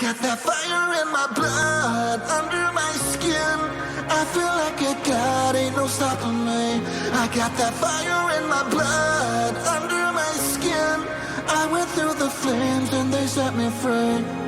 got that fire in my blood, under my skin. I feel like a god, ain't no stopping me. I got that fire in my blood, under my skin. I went through the flames and they set me free.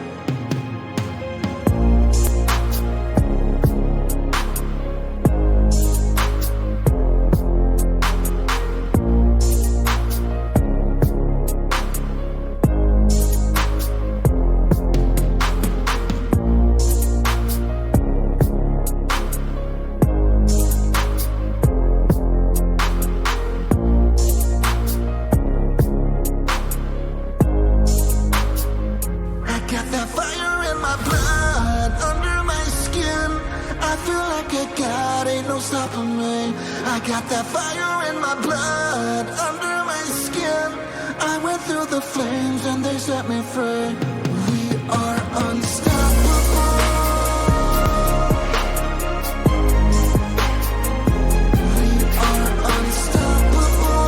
I got that fire in my blood, under my skin. I went through the flames and they set me free. We are unstoppable. We are unstoppable.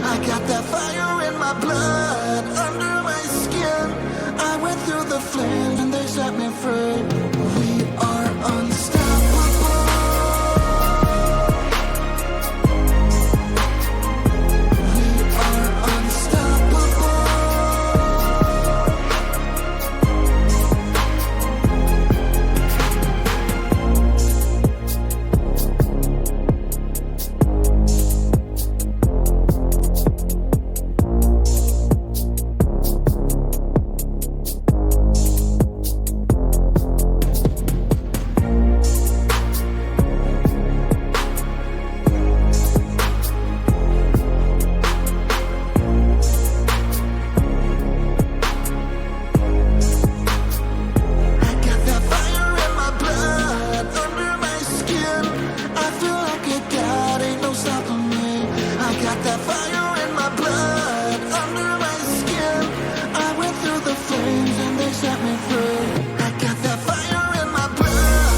I got that fire in my blood, under my skin. I went through the flames and they set me free.